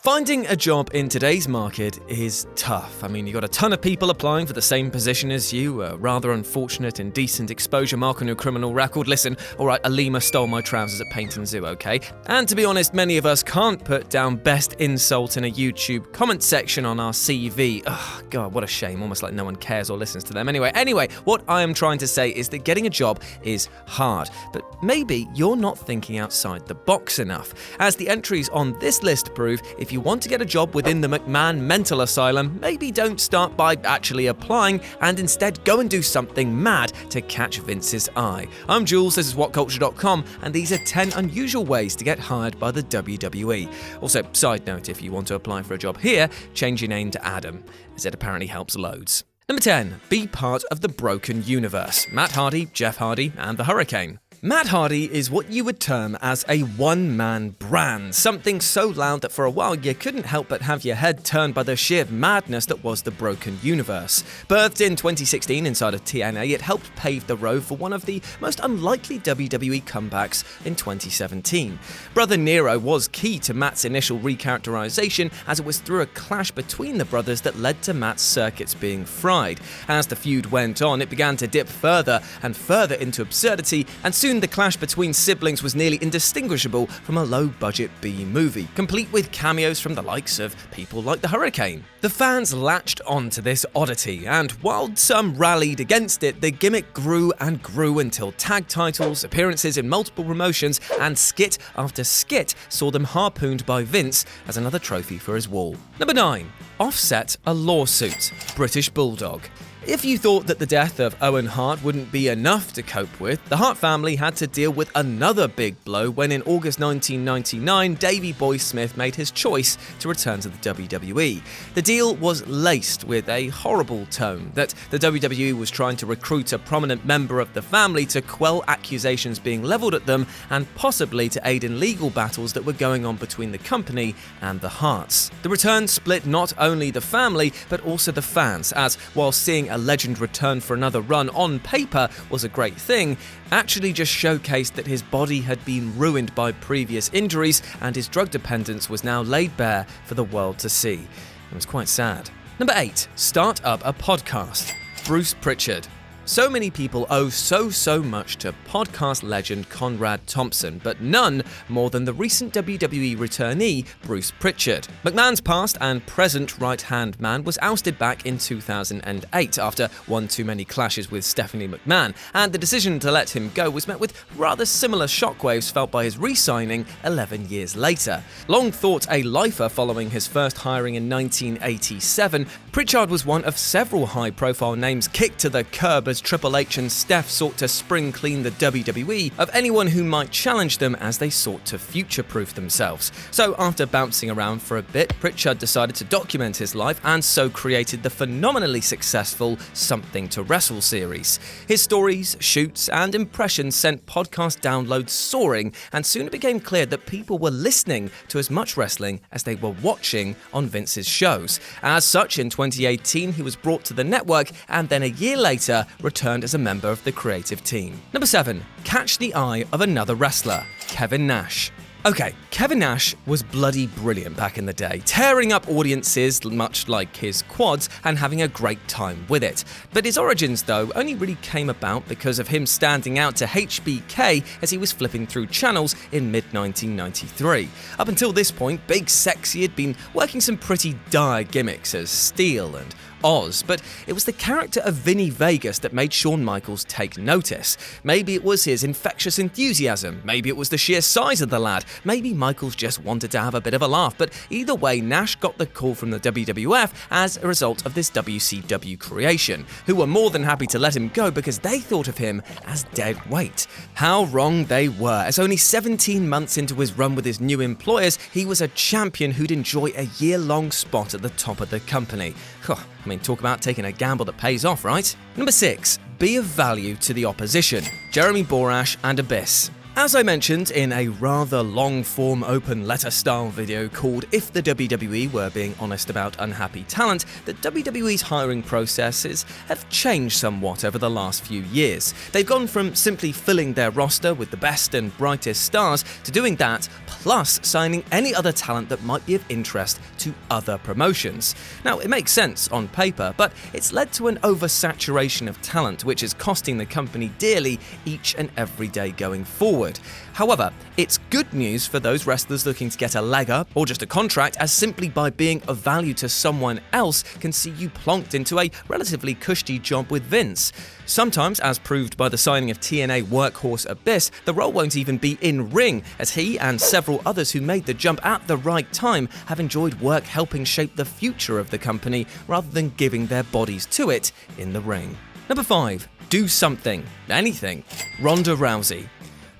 Finding a job in today's market is tough. I mean, you got a ton of people applying for the same position as you, a rather unfortunate and decent exposure mark on your criminal record. Listen, alright, Alima stole my trousers at Painton Zoo, okay? And to be honest, many of us can't put down best insult in a YouTube comment section on our CV. Oh, God, what a shame. Almost like no one cares or listens to them. Anyway, what I am trying to say is that getting a job is hard. But maybe you're not thinking outside the box enough. As the entries on this list prove, if you want to get a job within the McMahon Mental Asylum, maybe don't start by actually applying and instead go and do something mad to catch Vince's eye. I'm Jules, this is WhatCulture.com, and these are 10 unusual ways to get hired by the WWE. Also, side note, if you want to apply for a job here, change your name to Adam, as it apparently helps loads. Number 10. Be part of the broken universe. Matt Hardy, Jeff Hardy, and the Hurricane. Matt Hardy is what you would term as a one-man brand, something so loud that for a while you couldn't help but have your head turned by the sheer madness that was the broken universe. Birthed in 2016 inside of TNA, it helped pave the road for one of the most unlikely WWE comebacks in 2017. Brother Nero was key to Matt's initial recharacterization, as it was through a clash between the brothers that led to Matt's circuits being fried. As the feud went on, it began to dip further and further into absurdity, and soon the clash between siblings was nearly indistinguishable from a low-budget B-movie, complete with cameos from the likes of people like the Hurricane. The fans latched onto this oddity, and while some rallied against it, the gimmick grew and grew until tag titles, appearances in multiple promotions, and skit after skit saw them harpooned by Vince as another trophy for his wall. Number 9. Offset a lawsuit. British Bulldog. If you thought that the death of Owen Hart wouldn't be enough to cope with, the Hart family had to deal with another big blow when in August 1999, Davey Boy Smith made his choice to return to the WWE. The deal was laced with a horrible tone that the WWE was trying to recruit a prominent member of the family to quell accusations being leveled at them and possibly to aid in legal battles that were going on between the company and the Harts. The return split not only the family but also the fans, as while seeing a legend return for another run on paper was a great thing, actually just showcased that his body had been ruined by previous injuries and his drug dependence was now laid bare for the world to see. It was quite sad. Number 8. Start up a podcast. Bruce Pritchard. So many people owe so much to podcast legend Conrad Thompson, but none more than the recent WWE returnee, Bruce Pritchard. McMahon's past and present right-hand man was ousted back in 2008 after one too many clashes with Stephanie McMahon, and the decision to let him go was met with rather similar shockwaves felt by his re-signing 11 years later. Long thought a lifer following his first hiring in 1987, Pritchard was one of several high-profile names kicked to the curb as Triple H and Steph sought to spring clean the WWE of anyone who might challenge them as they sought to future-proof themselves. So after bouncing around for a bit, Pritchard decided to document his life and so created the phenomenally successful Something to Wrestle series. His stories, shoots, and impressions sent podcast downloads soaring, and soon it became clear that people were listening to as much wrestling as they were watching on Vince's shows. As such, in 2018, he was brought to the network and then a year later returned as a member of the creative team. Number 7. Catch the eye of another wrestler. Kevin Nash. Okay, Kevin Nash was bloody brilliant back in the day, tearing up audiences much like his quads and having a great time with it. But his origins, though, only really came about because of him standing out to HBK as he was flipping through channels in mid-1993. Up until this point, Big Sexy had been working some pretty dire gimmicks as Steel and Oz, but it was the character of Vinny Vegas that made Shawn Michaels take notice. Maybe it was his infectious enthusiasm, maybe it was the sheer size of the lad, maybe Michaels just wanted to have a bit of a laugh, but either way, Nash got the call from the WWF as a result of this WCW creation, who were more than happy to let him go because they thought of him as dead weight. How wrong they were, as only 17 months into his run with his new employers, he was a champion who'd enjoy a year-long spot at the top of the company. I mean, talk about taking a gamble that pays off, right? Number 6. Be of value to the opposition. Jeremy Borash and Abyss. As I mentioned in a rather long-form open letter style video called If the WWE Were Being Honest About Unhappy Talent, the WWE's hiring processes have changed somewhat over the last few years. They've gone from simply filling their roster with the best and brightest stars to doing that plus signing any other talent that might be of interest to other promotions. Now, it makes sense on paper, but it's led to an oversaturation of talent, which is costing the company dearly each and every day going forward. However, it's good news for those wrestlers looking to get a leg up or just a contract, as simply by being of value to someone else can see you plonked into a relatively cushy job with Vince. Sometimes, as proved by the signing of TNA workhorse Abyss, the role won't even be in-ring, as he and several others who made the jump at the right time have enjoyed work helping shape the future of the company rather than giving their bodies to it in the ring. Number 5. Do something. Anything. Ronda Rousey.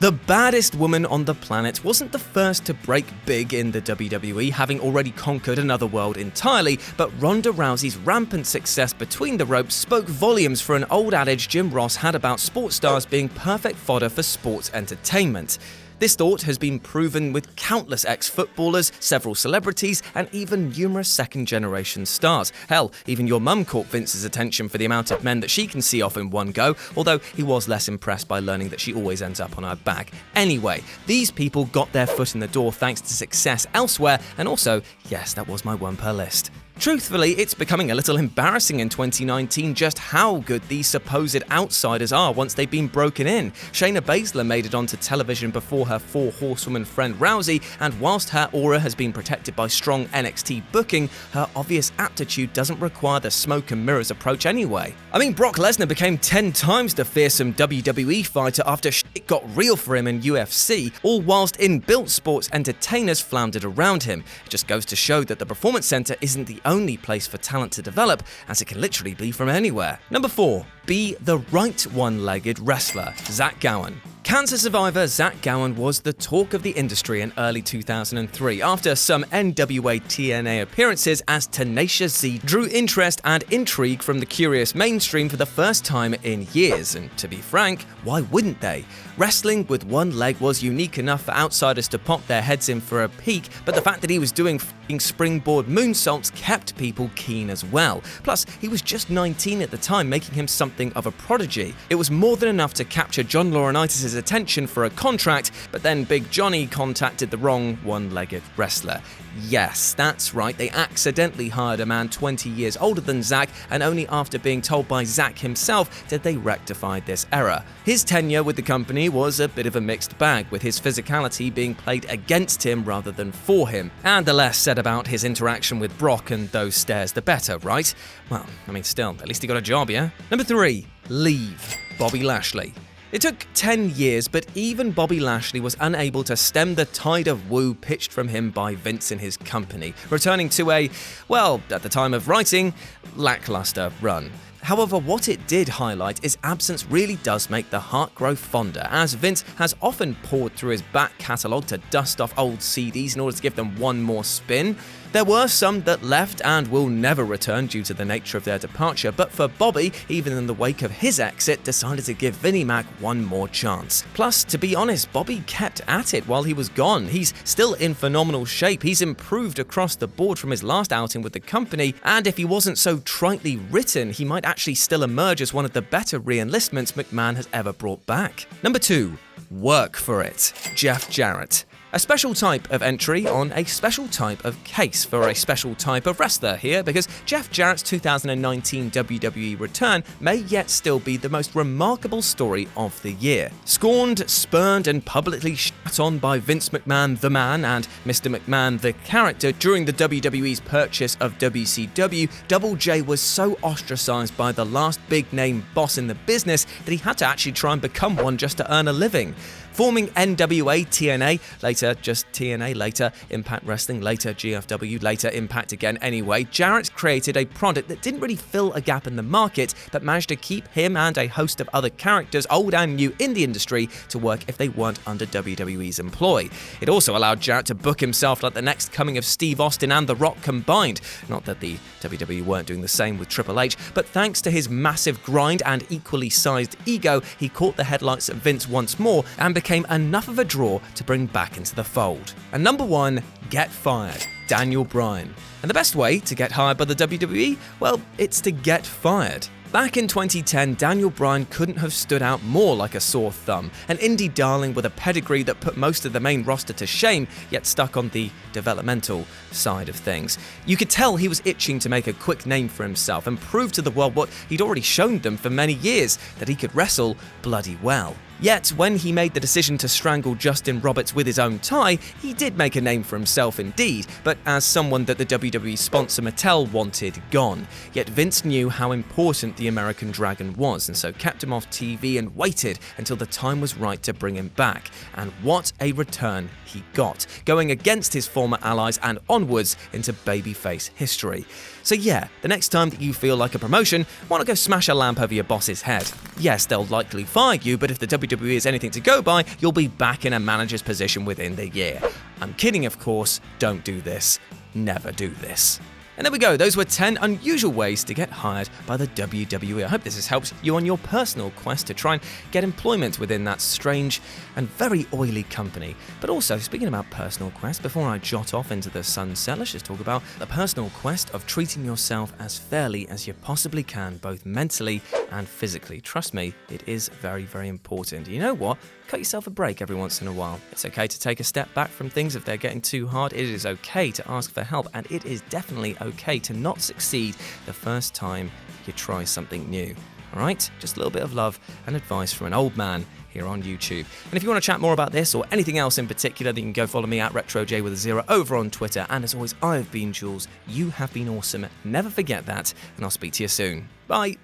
The baddest woman on the planet wasn't the first to break big in the WWE, having already conquered another world entirely, but Ronda Rousey's rampant success between the ropes spoke volumes for an old adage Jim Ross had about sports stars being perfect fodder for sports entertainment. This thought has been proven with countless ex-footballers, several celebrities, and even numerous second-generation stars. Hell, even your mum caught Vince's attention for the amount of men that she can see off in one go, although he was less impressed by learning that she always ends up on her back. Anyway, these people got their foot in the door thanks to success elsewhere, and also, yes, that was my one per list. Truthfully, it's becoming a little embarrassing in 2019 just how good these supposed outsiders are once they've been broken in. Shayna Baszler made it onto television before her four-horsewoman friend Rousey, and whilst her aura has been protected by strong NXT booking, her obvious aptitude doesn't require the smoke and mirrors approach anyway. I mean, Brock Lesnar became 10 times the fearsome WWE fighter after shit got real for him in UFC, all whilst inbuilt sports entertainers floundered around him. It just goes to show that the Performance Center isn't the only place for talent to develop, as it can literally be from anywhere. Number 4. Be the right one-legged wrestler. Zach Gowen. Cancer survivor Zach Gowen was the talk of the industry in early 2003 after some NWA TNA appearances, as Tenacious Z drew interest and intrigue from the curious mainstream for the first time in years. And to be frank, why wouldn't they? Wrestling with one leg was unique enough for outsiders to pop their heads in for a peek, but the fact that he was doing f***ing springboard moonsaults kept people keen as well. Plus, he was just 19 at the time, making him something of a prodigy. It was more than enough to capture John Laurinaitis' attention for a contract, but then Big Johnny contacted the wrong one-legged wrestler. Yes, that's right, they accidentally hired a man 20 years older than Zach, and only after being told by Zach himself did they rectify this error. His tenure with the company was a bit of a mixed bag, with his physicality being played against him rather than for him. And the less said about his interaction with Brock and those stares, the better, right? Well, I mean, still, at least he got a job, yeah? Number 3. Leave. Bobby Lashley. It took 10 years, but even Bobby Lashley was unable to stem the tide of woo pitched from him by Vince and his company, returning to a, well, at the time of writing, lackluster run. However, what it did highlight is absence really does make the heart grow fonder, as Vince has often poured through his back catalogue to dust off old CDs in order to give them one more spin. There were some that left and will never return due to the nature of their departure, but for Bobby, even in the wake of his exit, decided to give Vinnie Mac one more chance. Plus, to be honest, Bobby kept at it while he was gone. He's still in phenomenal shape, he's improved across the board from his last outing with the company, and if he wasn't so tritely written, he might actually still emerge as one of the better re-enlistments McMahon has ever brought back. Number 2. Work for it. Jeff Jarrett. A special type of entry on a special type of case for a special type of wrestler here, because Jeff Jarrett's 2019 WWE return may yet still be the most remarkable story of the year. Scorned, spurned, and publicly shat on by Vince McMahon the man and Mr. McMahon the character during the WWE's purchase of WCW, Double J was so ostracized by the last big-name boss in the business that he had to actually try and become one just to earn a living. Forming NWA, TNA, later just TNA, later Impact Wrestling, later GFW, later Impact again anyway, Jarrett created a product that didn't really fill a gap in the market, but managed to keep him and a host of other characters, old and new in the industry, to work if they weren't under WWE's employ. It also allowed Jarrett to book himself like the next coming of Steve Austin and The Rock combined. Not that the WWE weren't doing the same with Triple H, but thanks to his massive grind and equally sized ego, he caught the headlights of Vince once more and became enough of a draw to bring back into the fold. And number 1, get fired. Daniel Bryan. And the best way to get hired by the WWE? Well, it's to get fired. Back in 2010, Daniel Bryan couldn't have stood out more like a sore thumb, an indie darling with a pedigree that put most of the main roster to shame, yet stuck on the developmental side of things. You could tell he was itching to make a quick name for himself and prove to the world what he'd already shown them for many years, that he could wrestle bloody well. Yet, when he made the decision to strangle Justin Roberts with his own tie, he did make a name for himself indeed, but as someone that the WWE sponsor Mattel wanted gone. Yet Vince knew how important the American Dragon was, and so kept him off TV and waited until the time was right to bring him back. And what a return he got, going against his former allies and onwards into babyface history. So yeah, the next time that you feel like a promotion, why not go smash a lamp over your boss's head? Yes, they'll likely fire you, but if the WWE is anything to go by, you'll be back in a manager's position within the year. I'm kidding, of course. Don't do this. Never do this. And there we go, those were 10 unusual ways to get hired by the WWE. I hope this has helped you on your personal quest to try and get employment within that strange and very oily company. But also, speaking about personal quest, before I jot off into the sunset, let's just talk about the personal quest of treating yourself as fairly as you possibly can, both mentally and physically. Trust me, it is very, very important. You know what? Cut yourself a break every once in a while. It's okay to take a step back from things if they're getting too hard. It is okay to ask for help, and it is definitely okay to not succeed the first time you try something new. Alright? Just a little bit of love and advice from an old man here on YouTube. And if you want to chat more about this or anything else in particular, then you can go follow me at RetroJ with a 0 over on Twitter. And as always, I have been Jules. You have been awesome. Never forget that, and I'll speak to you soon. Bye!